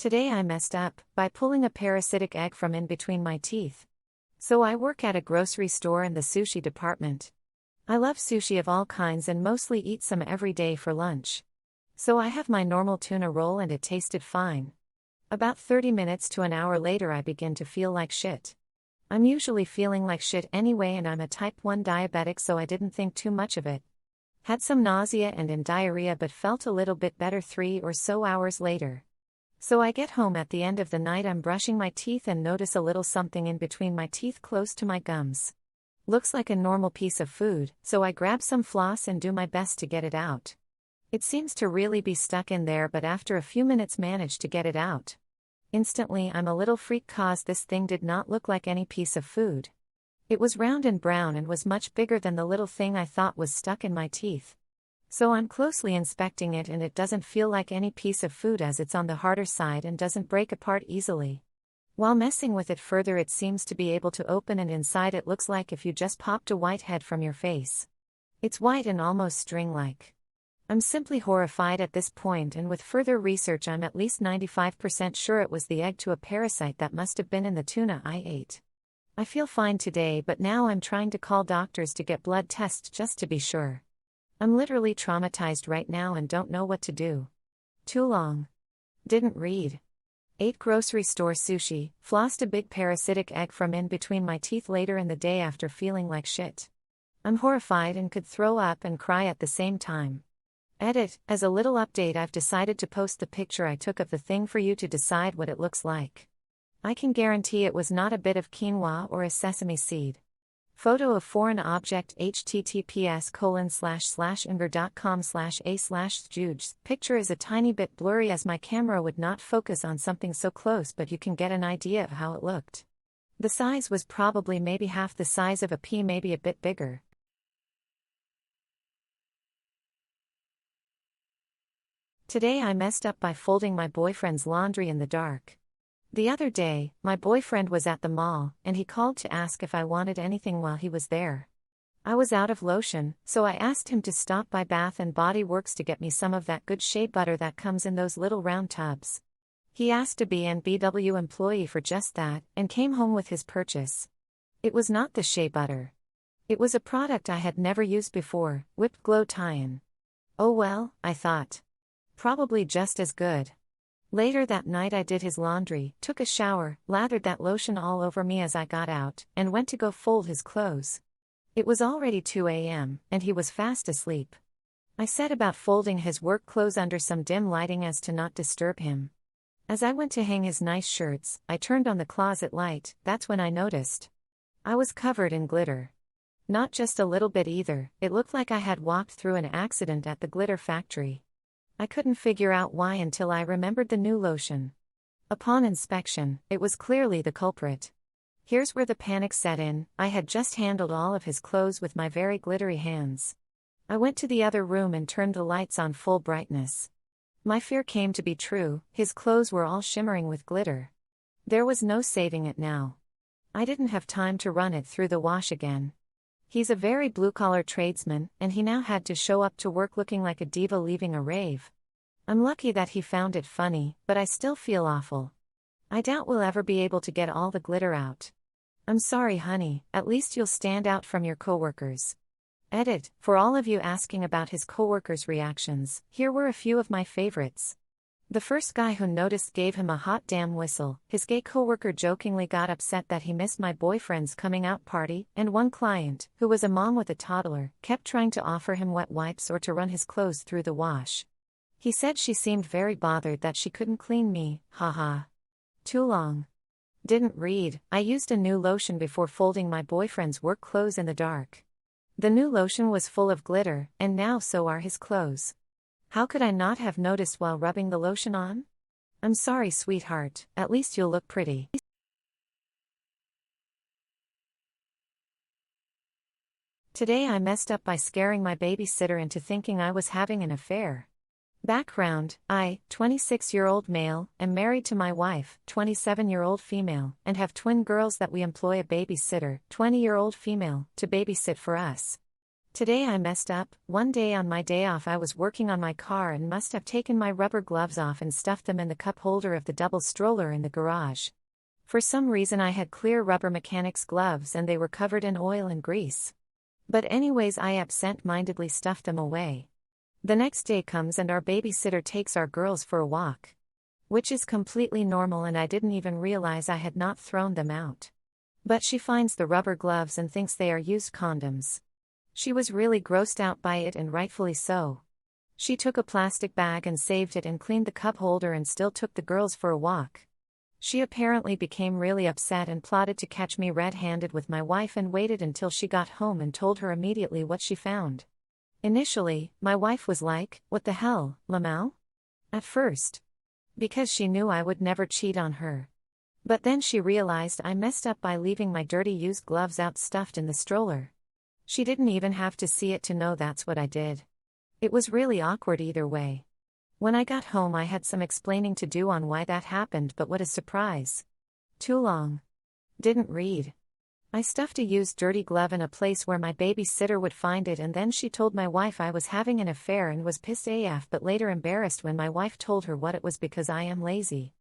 Today I messed up by pulling a parasitic egg from in between my teeth. So I work at a grocery store in the sushi department. I love sushi of all kinds and mostly eat some every day for lunch. So I have my normal tuna roll and it tasted fine. About 30 minutes to an hour later I begin to feel like shit. I'm usually feeling like shit anyway and I'm a type 1 diabetic, so I didn't think too much of it. Had some nausea and diarrhea but felt a little bit better 3 or so hours later. So I get home at the end of the night, I'm brushing my teeth and notice a little something in between my teeth close to my gums. Looks like a normal piece of food, so I grab some floss and do my best to get it out. It seems to really be stuck in there, but after a few minutes manage to get it out. Instantly I'm a little freaked cause this thing did not look like any piece of food. It was round and brown and was much bigger than the little thing I thought was stuck in my teeth. So I'm closely inspecting it and it doesn't feel like any piece of food as it's on the harder side and doesn't break apart easily. While messing with it further, it seems to be able to open, and inside it looks like if you just popped a white head from your face. It's white and almost string-like. I'm simply horrified at this point, and with further research I'm at least 95% sure it was the egg to a parasite that must have been in the tuna I ate. I feel fine today, but now I'm trying to call doctors to get blood tests just to be sure. I'm literally traumatized right now and don't know what to do. Too long. Didn't read. Ate grocery store sushi, flossed a big parasitic egg from in between my teeth later in the day after feeling like shit. I'm horrified and could throw up and cry at the same time. Edit, as a little update, I've decided to post the picture I took of the thing for you to decide what it looks like. I can guarantee it was not a bit of quinoa or a sesame seed. Photo of foreign object https://unger.com/a/juge. Picture is a tiny bit blurry as my camera would not focus on something so close, but you can get an idea of how it looked. The size was probably maybe half the size of a pea, maybe a bit bigger. Today I messed up by folding my boyfriend's laundry in the dark. The other day, my boyfriend was at the mall, and he called to ask if I wanted anything while he was there. I was out of lotion, so I asked him to stop by Bath & Body Works to get me some of that good shea butter that comes in those little round tubs. He asked a B&BW employee for just that, and came home with his purchase. It was not the shea butter. It was a product I had never used before, Whipped Glow Tie-In. Oh well, I thought. Probably just as good. Later that night I did his laundry, took a shower, lathered that lotion all over me as I got out, and went to go fold his clothes. It was already 2 a.m., and he was fast asleep. I set about folding his work clothes under some dim lighting as to not disturb him. As I went to hang his nice shirts, I turned on the closet light. That's when I noticed. I was covered in glitter. Not just a little bit either, it looked like I had walked through an accident at the glitter factory. I couldn't figure out why until I remembered the new lotion. Upon inspection, it was clearly the culprit. Here's where the panic set in. I had just handled all of his clothes with my very glittery hands. I went to the other room and turned the lights on full brightness. My fear came to be true, his clothes were all shimmering with glitter. There was no saving it now. I didn't have time to run it through the wash again. He's a very blue-collar tradesman, and he now had to show up to work looking like a diva leaving a rave. I'm lucky that he found it funny, but I still feel awful. I doubt we'll ever be able to get all the glitter out. I'm sorry, honey, at least you'll stand out from your coworkers. Edit, for all of you asking about his coworkers' reactions, here were a few of my favorites. The first guy who noticed gave him a hot damn whistle. His gay coworker jokingly got upset that he missed my boyfriend's coming out party, and one client, who was a mom with a toddler, kept trying to offer him wet wipes or to run his clothes through the wash. He said she seemed very bothered that she couldn't clean me, haha. Too long. Didn't read. I used a new lotion before folding my boyfriend's work clothes in the dark. The new lotion was full of glitter, and now so are his clothes. How could I not have noticed while rubbing the lotion on? I'm sorry, sweetheart, at least you'll look pretty. Today I messed up by scaring my babysitter into thinking I was having an affair. Background: I, 26-year-old male, am married to my wife, 27-year-old female, and have twin girls that we employ a babysitter, 20-year-old female, to babysit for us. Today I messed up. One day on my day off I was working on my car and must have taken my rubber gloves off and stuffed them in the cup holder of the double stroller in the garage. For some reason I had clear rubber mechanics gloves and they were covered in oil and grease. But anyways, I absent-mindedly stuffed them away. The next day comes and our babysitter takes our girls for a walk. Which is completely normal and I didn't even realize I had not thrown them out. But she finds the rubber gloves and thinks they are used condoms. She was really grossed out by it and rightfully so. She took a plastic bag and saved it and cleaned the cup holder and still took the girls for a walk. She apparently became really upset and plotted to catch me red-handed with my wife and waited until she got home and told her immediately what she found. Initially, my wife was like, "What the hell, Lamau?" At first. Because she knew I would never cheat on her. But then she realized I messed up by leaving my dirty used gloves out stuffed in the stroller. She didn't even have to see it to know that's what I did. It was really awkward either way. When I got home I had some explaining to do on why that happened, but what a surprise. Too long. Didn't read. I stuffed a used dirty glove in a place where my babysitter would find it and then she told my wife I was having an affair and was pissed AF but later embarrassed when my wife told her what it was because I am lazy.